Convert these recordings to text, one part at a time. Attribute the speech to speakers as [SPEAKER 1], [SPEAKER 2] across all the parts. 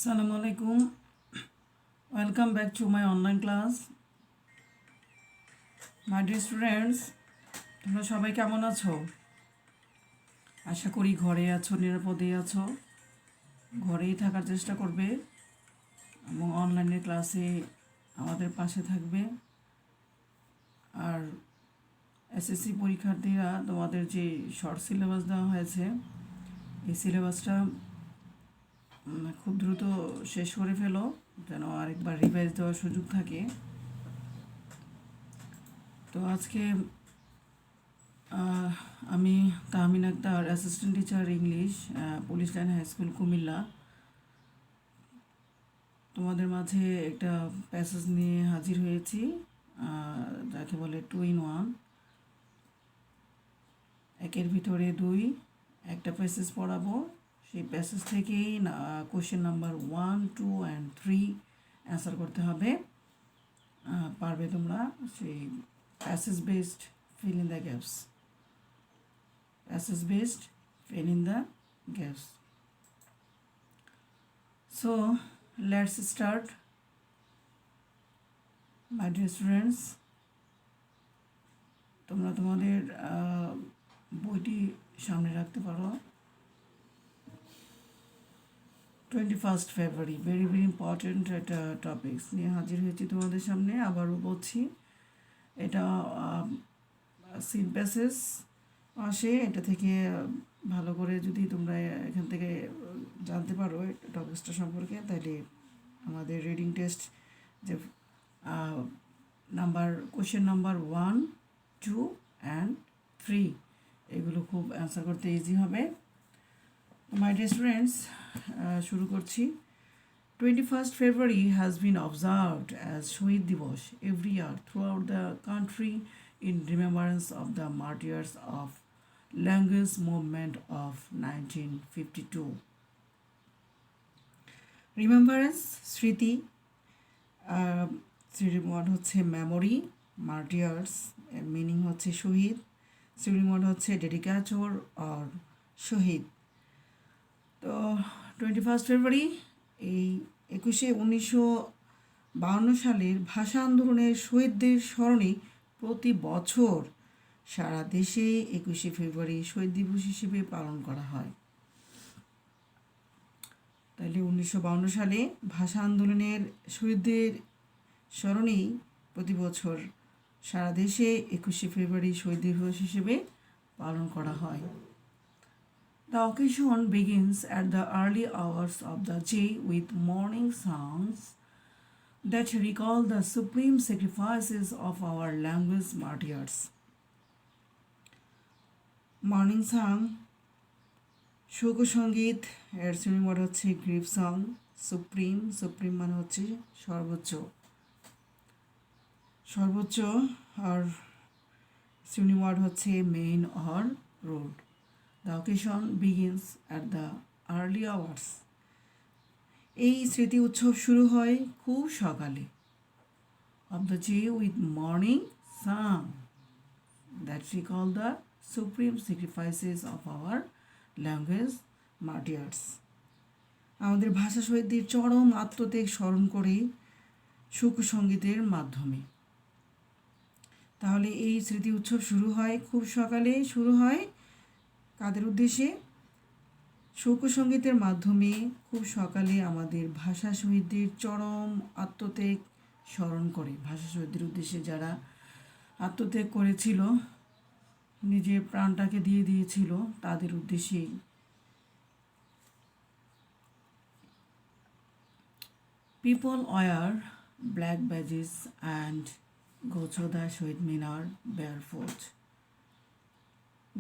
[SPEAKER 1] Assalamu alaikum. Welcome back to my online class. My dear students, তোমরা সবাই কেমন আছো? আশা করি ঘরে আছো, নিরাপদে আছো। ঘরেই থাকার চেষ্টা করবে এবং অনলাইনের ক্লাসে আমাদের পাশে থাকবে। আর এসএসসি পরীক্ষার্থীরা তোমাদের যে শর্ট সিলেবাস দেওয়া হয়েছে এই সিলেবাসটা খুব দ্রুত শেষ করে ফেলো যেন আরেকবার রিভাইজ দেওয়ার সুযোগ থাকে। তো আজকে আমি Tahmin Akter, assistant teacher English, police line high school, Comilla, তোমাদের মাঝে একটা প্যাসেজ নিয়ে হাজির হয়েছি যাকে বলে 2 in 1। একের ভিতরে 2 একটা প্যাসেজ পড়াবো। সেই প্যাসেজ থেকেই কোশ্চেন নাম্বার 1, 2 and 3 অ্যান্সার করতে হবে। পারবে তোমরা। সেই passage based fill in the gaps. Passage based fill in the gaps. So let's start. My dear students, তোমরা তোমাদের বইটি সামনে রাখতে পারো। 21st February, very very important একটা টপিকস নিয়ে হাজির হয়েছি তোমাদের সামনে। আবারও বলছি, এটা সিন প্যাসেজ আসে, এটা থেকে ভালো করে যদি তোমরা এখান থেকে জানতে পারো টপিকসটা সম্পর্কে, তাহলে আমাদের রিডিং টেস্ট যে কোশ্চেন নাম্বার 1, 2 and 3 এগুলো খুব অ্যান্সার করতে ইজি হবে। মাই ডিয়ার স্টুডেন্টস, শুরু করছি। 21st February has been observed as Shohid Dibosh every year throughout the country in remembrance of the martyrs of language movement of 1952. Remembrance স্মৃতি, সিরিমোড হচ্ছে memory, martyrs meaning হচ্ছে শহীদ, সিরিমোড হচ্ছে ডেডিকেটর আর শহীদ। তো 21st February এই 1952 সালের ভাষা আন্দোলনের শহীদদের স্মরণে প্রতি বছর সারা দেশে 21শে ফেব্রুয়ারি শহীদ দিবস হিসেবে পালন করা হয়। তাহলে 1952 সালে ভাষা আন্দোলনের শহীদদের স্মরণেই প্রতি বছর সারা দেশে 21শে ফেব্রুয়ারি শহীদ দিবস হিসেবে পালন করা হয়। The occasion begins at the early hours of the day with morning songs that recall the supreme sacrifices of our language martyrs. Morning song, শোকসঙ্গীত এর সিনেমার হচ্ছে গ্রিফ সং। সুপ্রিম মানে হচ্ছে সর্বোচ্চ আর সিনেমার হচ্ছে main or road. The occasion begins at the early hours, এই স্মৃতি উৎসব শুরু হয় খুব সকালে। Of the day with morning song that recall the supreme sacrifices of our language martyrs. আমাদের ভাষা শহীদদের চরম আত্মত্যাগ স্মরণ করে শোকসঙ্গীতের মাধ্যমে। তাহলে এই স্মৃতি উৎসব শুরু হয় খুব সকালে, শুরু হয় কাদের উদ্দেশ্যে? শোকসঙ্গীতের মাধ্যমে খুব সকালে আমাদের ভাষা শহীদদের চরম আত্মত্যাগ স্মরণ করে। ভাষা শহীদদের উদ্দেশ্যে যারা আত্মত্যাগ করেছিল, নিজের প্রাণটাকে দিয়ে দিয়েছিল, তাদের উদ্দেশ্যেই। People wear black badges and go to the Shaheed Minar barefoot.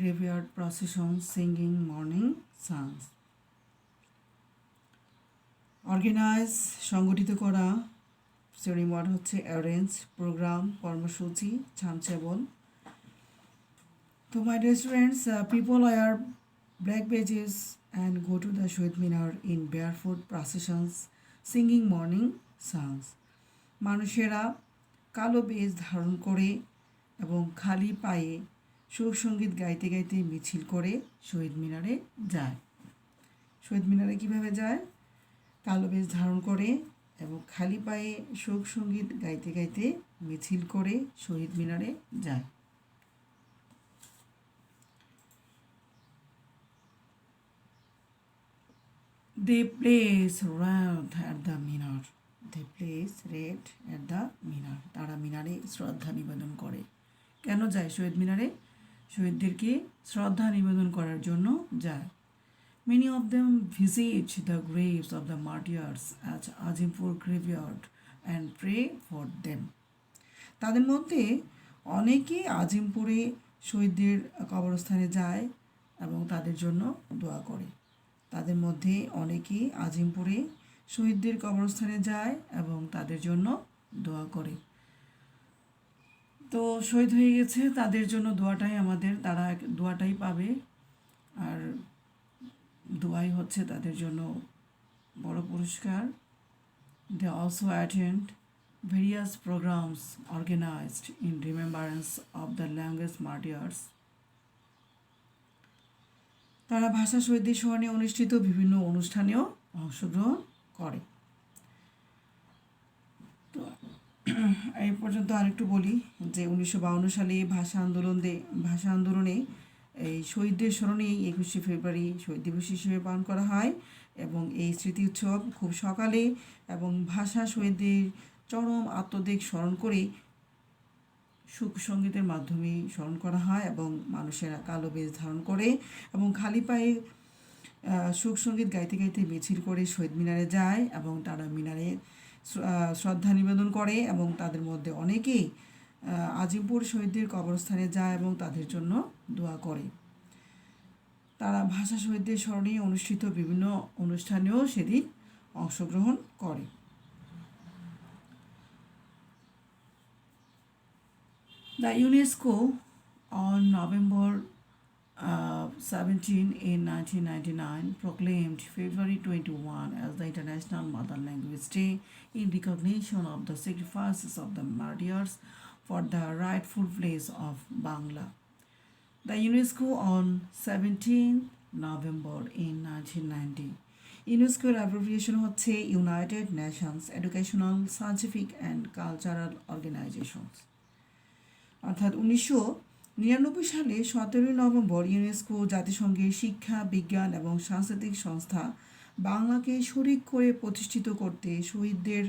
[SPEAKER 1] Graveyard procession singing morning songs. Organise সংগঠিত করা, সেরিমনি হচ্ছে অ্যারেঞ্জ, প্রোগ্রাম কর্মসূচি, ছামছাবল। তো my dear students, people wear black badges and go to the Shohid Minar in barefoot processions singing morning songs. মানুষেরা কালো base ধারণ করে এবং খালি পায়ে শোকসঙ্গীত গাইতে গাইতে মিছিল করে শহীদ মিনারে যায়। শহীদ মিনারে কীভাবে যায়? কালো বেশ ধারণ করে এবং খালি পায়ে শোক সঙ্গীত গাইতে গাইতে মিছিল করে শহীদ মিনারে যায়। They place wreath at the minar. They place wreath at the minar. তারা মিনারে শ্রদ্ধা নিবেদন করে। কেন যায় শহীদ মিনারে? শহীদদেরকে শ্রদ্ধা নিবেদন করার জন্য যায়। Many of them visit the graves of the martyrs at Azimpur graveyard and pray for them. তাদের মধ্যে অনেকেই আজিমপুরে শহীদদের কবরস্থানে যায় এবং তাদের জন্য দোয়া করে। তাদের মধ্যে অনেকেই আজিমপুরে শহীদদের কবরস্থানে যায় এবং তাদের জন্য দোয়া করে। তো শহীদ হয়ে গেছে, তাদের জন্য দোয়াটাই আমাদের, তারা দোয়াটাই পাবে, আর দোয়াই হচ্ছে তাদের জন্য বড় পুরস্কার। They also attend various programs organized in remembrance of the language martyrs. তারা ভাষা শহীদদের স্মরণে অনুষ্ঠিত বিভিন্ন অনুষ্ঠানেও অংশগ্রহণ করে। তো এই পর্যন্ত আরেকটু বলি যে 1952 সালে ভাষা আন্দোলনে এই শহীদদের স্মরণেই 21শে ফেব্রুয়ারি শহীদ দিবস হিসেবে পালন করা হয় এবং এই স্মৃতি উৎসব খুব সকালে এবং ভাষা শহীদদের চরম আত্মত্যাগ স্মরণ করে সঙ্গীতের মাধ্যমে স্মরণ করা হয় এবং মানুষেরা কালো বেশ ধারণ করে এবং খালি পায়ে সঙ্গীত গাইতে গাইতে মিছিল করে শহীদ মিনারে যায় এবং তারা মিনারে শ্রদ্ধা নিবেদন করে এবং তাদের মধ্যে অনেকেই আজিমপুর শহীদদের কবরস্থানে যায় এবং তাদের জন্য দোয়া করে। তারা ভাষা শহীদদের স্মরণে অনুষ্ঠিত বিভিন্ন অনুষ্ঠানেও সেদিন অংশগ্রহণ করে। The UNESCO on November 17 in 1999 proclaimed February 21 as the International Mother Language Day in recognition of the sacrifices of the martyrs for the rightful place of Bangla. The UNESCO on 17 November in 1990. ইউনেস্কোর abbreviation হচ্ছে United Nations Educational Scientific and Cultural Organizations. অর্থাৎ 1999 সালে 17 November UNESCO জাতিসংঘের শিক্ষা, বিজ্ঞান এবং সাংস্কৃতিক সংস্থা বাংলাকে শরিক করে প্রতিষ্ঠিত করতে শহীদদের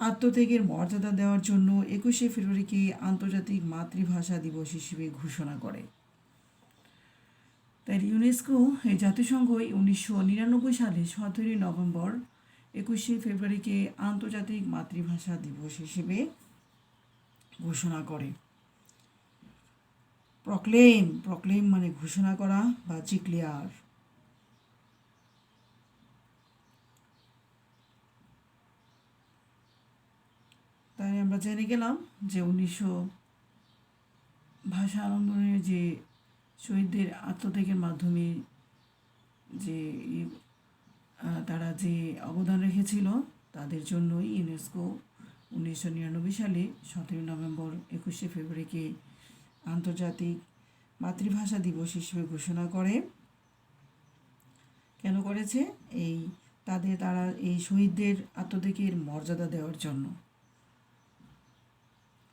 [SPEAKER 1] আত্মত্যাগের মর্যাদা দেওয়ার জন্য 21শে ফেব্রুয়ারিকে আন্তর্জাতিক মাতৃভাষা দিবস হিসেবে ঘোষণা করে। তাই ইউনেস্কো এই জাতিসংঘ 1999 সালে 17 নভেম্বর 21শে ফেব্রুয়ারিকে আন্তর্জাতিক মাতৃভাষা দিবস হিসেবে ঘোষণা করে। প্রক্লেম মানে ঘোষণা করা বা ডিক্লেয়ার। তাই আমরা জেনে গেলাম যে 1900 ভাষা আন্দোলনের যে শহীদদের আত্মত্যাগের মাধ্যমে যে তারা যে অবদান রেখেছিল তাদের জন্যই ইউনেস্কো 1999 সালে 17 নভেম্বর 21শে ফেব্রুয়ারিকে আন্তর্জাতিক মাতৃভাষা দিবস হিসেবে ঘোষণা করে। কেন করেছে? তারা এই শহীদদের আত্মত্যাগের মর্যাদা দেওয়ার জন্য।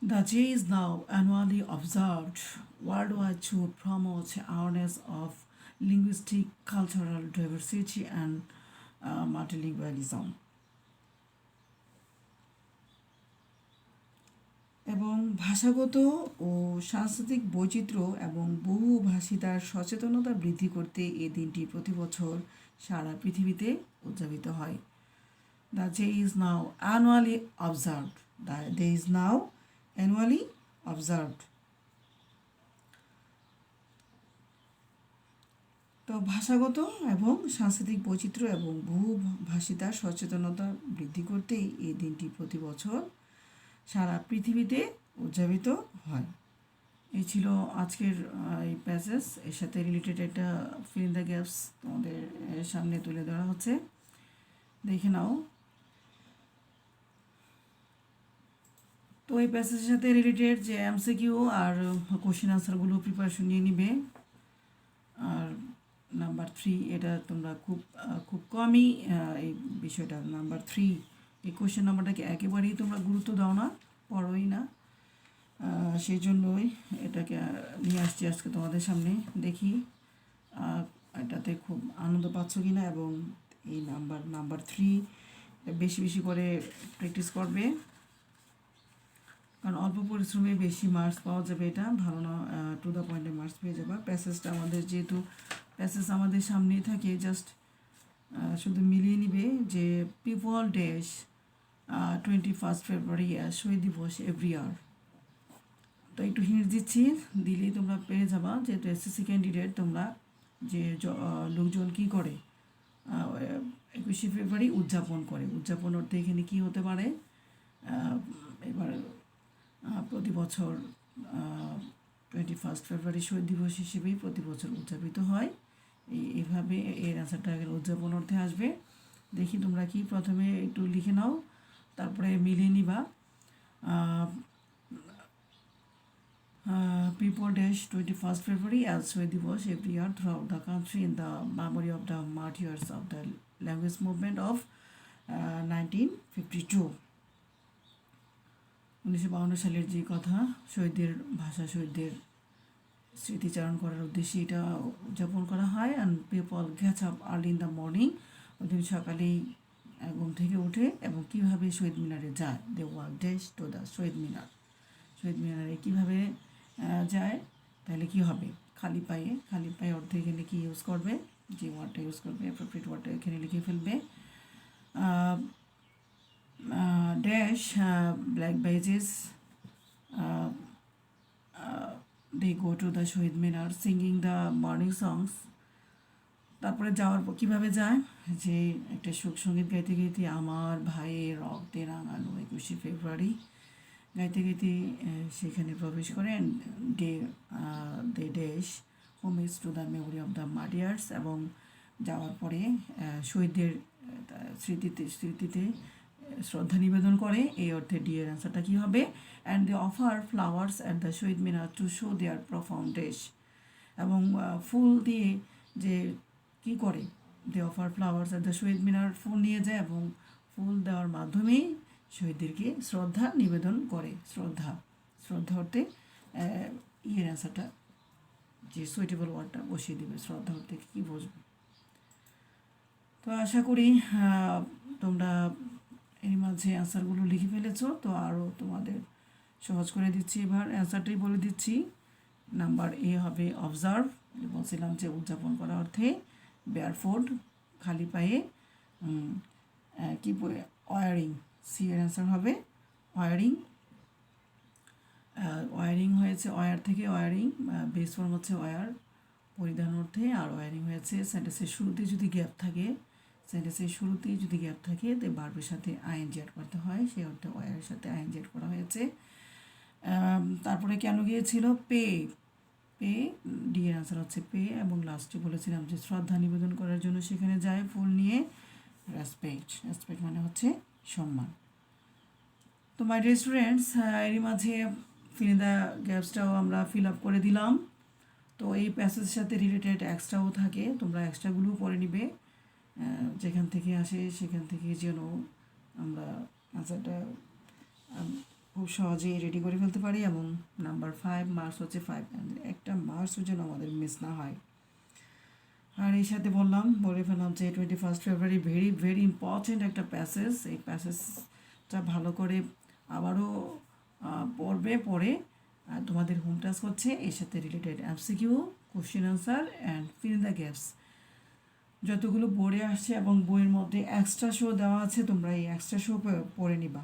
[SPEAKER 1] The day is now annually observed worldwide to promote awareness of linguistic, cultural diversity and multilingualism. এবং ভাষাগত ও সাংস্কৃতিক বৈচিত্র্য এবং বহুভাষিতার সচেতনতা বৃদ্ধি করতে এই দিনটি প্রতি বছর সারা পৃথিবীতে উদযাপিত হয়। The day is now annually observed. The day is now annually observed. তো ভাষাগত এবং সাংস্কৃতিক বৈচিত্র্য এবং বহুভাষিতার সচেতনতা বৃদ্ধি করতে এই দিনটি প্রতি বছর সারা পৃথিবীতে উদযাপিত হয়। এই ছিল আজকের এই প্যাসেজ। এর সাথে রিলেটেড একটা ফিল ইন দ্য গ্যাপস তোমাদের সামনে তুলে ধরা হচ্ছে, দেখে নাও। তো এই প্যাসেজের সাথে রিলেটেড যে এমসিকিউ আর কোশ্চেন আনসারগুলো প্রিপারেশন নিয়ে নিবে। আর নাম্বার 3 এটা তোমরা খুব কমই এই বিষয়টা নাম্বার 3 এই কোশ্চেন নাম্বারটাকে একেবারেই তোমরা গুরুত্ব দাও না, পড়োই না। সেই জন্যই এটাকে নিয়ে আসছি আজকে তোমাদের সামনে। দেখি এটাতে খুব আনন্দ পাচ্ছ কি না, এবং এই নাম্বার 3 বেশি বেশি করে প্র্যাকটিস করবে, কারণ অল্প পরিশ্রমে বেশি মার্কস পাওয়া যাবে। এটা ভালো না, টু দ্য পয়েন্টে মার্কস পেয়ে যাবে। প্যাসেজটা আমাদের যেহেতু প্যাসেজ আমাদের সামনেই থাকে, জাস্ট শুধু মিলিয়ে নিবে যে পিপল ডেস 21 ফেব্রুয়ারি শহীদ দিবস এভরি ইয়ার। তো একটু হিন্ট দিচ্ছি, দিলেই তোমরা পেয়ে যাবা। যেহেতু এসএসসি ক্যান্ডিডেট, তোমরা যে লোকজন কী করে 21শে ফেব্রুয়ারি উদযাপন করে, উদযাপন অর্থে এখানে কী হতে পারে, এবার প্রতি বছর 21 ফেব্রুয়ারি শহীদ দিবস হিসেবেই প্রতি বছর উদযাপিত হয়। এইভাবে এর অ্যান্সারটা উদযাপন অর্থে আসবে। দেখি তোমরা কি প্রথমে একটু লিখে নাও, তারপরে মিলিয়ে নিবা। People dash 21st February as Shahid Diwas every year throughout the country in the memory of the martyrs of the language movement of 1952. 1952 সালের যে কথা, শহীদদের ভাষা, শহীদদের স্মৃতিচারণ করার উদ্দেশ্যে এটা উদযাপন করা হয়। And people gets up early in the morning, ওই সকালেই ঘুম থেকে উঠে এবং কীভাবে শহীদ মিনারে যায়, they walk dash to the Shaheed Minar. শহীদ মিনারে কীভাবে যায়, তাহলে কি হবে, খালি পায়ে অর্থে এখানে কি ইউজ করবে, যে ওয়ার্ডটা ইউজ করবে অ্যাপ্রোপ্রিয়েট ওয়ার্ডটা এখানে লিখে ফেলবে। Dash black badges they go to the Shaheed Minar singing the morning songs. তারপরে যাওয়ার পর কীভাবে যায়, যে একটা শোকসঙ্গীত গাইতে গাইতে আমার ভাইয়ের রক্তে রাঙানো 21শে ফেব্রুয়ারি গাইতে গাইতে সেখানে প্রবেশ করেন। They dash homage to the memory of the martyrs, এবং যাওয়ার পরে শহীদদের স্মৃতিতে শ্রদ্ধা নিবেদন করে। এই অর্থে ডি এর অ্যান্সারটা কী হবে, and they offer flowers at the Shaheed Minar to show their profound dash, এবং ফুল দিয়ে যে কী করে, they offer flowers at the Shaheed Minar, ফুল নিয়ে যায় এবং ফুল দেওয়ার মাধ্যমেই শহীদদেরকে শ্রদ্ধা নিবেদন করে। শ্রদ্ধা অর্থে ইয়ের অ্যান্সারটা যে সুইটেবল ওয়ার্ডটা বসিয়ে দেবে, শ্রদ্ধা অর্থে কী বসবে। তো আশা করি তোমরা এর মাঝে অ্যান্সারগুলো লিখে ফেলেছো। তো আরও তোমাদের সহজ করে দিচ্ছি, এবার অ্যান্সারটাই বলে দিচ্ছি। নাম্বার এ হবে অবজার্ভ, বলছিলাম যে উদযাপন করা অর্থে। বেয়ারফুট খালি পায়ে, কি ওয়ারিং, সি এর অ্যান্সার হবে ওয়ারিং। ওয়ারিং হয়েছে ওয়ার থেকে ওয়ারিং, বেস ফর্ম হচ্ছে ওয়ার পরিধান অর্থে, আর ওয়ারিং হয়েছে সেন্টেন্সের শুরুতে যদি গ্যাপ থাকে, তো ভার্বের সাথে আইএনজি অ্যাড করতে হয়, সেই অর্থে ওয়ারের সাথে আইএনজি অ্যাড করা হয়েছে। তারপরে কেন গিয়েছিল, পে ডি এর আনসার হচ্ছে পে, এবং লাস্টে বলেছিলাম যে শ্রদ্ধা নিবেদন করার জন্য সেখানে যায় ফুল নিয়ে। রেসপেক্ট মানে হচ্ছে সম্মান। তো মাই ডিয়ার স্টুডেন্টস, এরই মাঝে ফিল ইন দ্য গ্যাপসটাও আমরা ফিল আপ করে দিলাম। তো এই প্যাসেজের সাথে রিলেটেড এক্সট্রাও থাকে, তোমরা এক্সট্রাগুলোও পড়ে নিবে, যেখান থেকে আসে সেখান থেকে যেন আমরা আনসারটা খুব সহজেই রেডি করে ফেলতে পারি। এবং নাম্বার 5 মার্কস হচ্ছে 5, একটা মার্কসও যেন আমাদের মিস না হয়। আর এই সাথে বলে ফেললাম যে 21 ফেব্রুয়ারি ভেরি ভেরি ইম্পর্টেন্ট একটা প্যাসেজ। এই প্যাসেজটা ভালো করে আবারও পড়ে তোমাদের হোম টাস্ক হচ্ছে এর সাথে related MCQ, question answer and fill in the gaps. যতগুলো বোর্ডে আসছে এবং বইয়ের মধ্যে এক্সট্রা শো দেওয়া আছে, তোমরা এই এক্সট্রা শো পড়ে নিবা।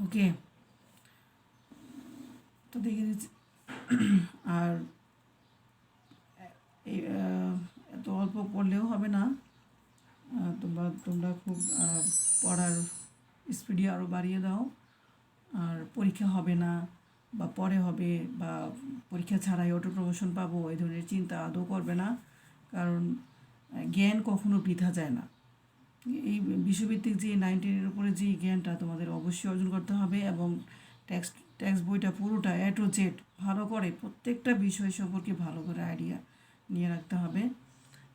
[SPEAKER 1] ওকে, তো দেখে দিচ্ছি। আর এত অল্প পড়লেও হবে না, তোমরা খুব পড়ার স্পিডে আরও বাড়িয়ে দাও। আর পরীক্ষা হবে না বা পরে হবে বা পরীক্ষা ছাড়াই অটো প্রমোশন পাবো, এই ধরনের চিন্তা আদৌ করবে না, কারণ জ্ঞান কখনো বৃথা যায় না। এই বিশ্বভিত্তিক যে 19-এর উপরে যে জ্ঞানটা তোমাদের অবশ্যই অর্জন করতে হবে, এবং টেক্সট বইটা পুরোটা A to Z ভালো করে প্রত্যেকটা বিষয় সম্পর্কে ভালো করে আইডিয়া নিয়ে রাখতে হবে।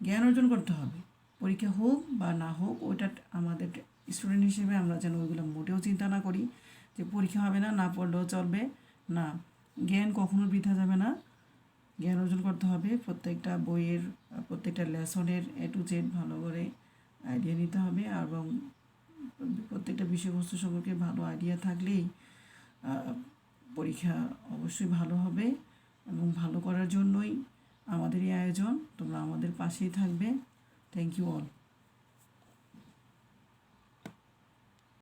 [SPEAKER 1] জ্ঞান অর্জন করতে হবে। পরীক্ষা হোক বা না হোক, ওইটা আমাদের স্টুডেন্ট হিসেবে আমরা যেন ওইগুলো মোটেও চিন্তা না করি যে পরীক্ষা হবে না, না পড়লেও চলবে। না, জ্ঞান কখনো বৃথা যাবে না। জ্ঞান অর্জন করতে হবে। প্রত্যেকটা বইয়ের প্রত্যেকটা লেসনের A to Z ভালো করে আইডিয়া নিতে হবে, এবং প্রত্যেকটা বিষয়বস্তু সম্পর্কে ভালো আইডিয়া থাকলেই পরীক্ষা অবশ্যই ভালো হবে। এবং ভালো করার জন্যই আমাদের এই আয়োজন। তোমরা আমাদের পাশেই থাকবে। Thank you all.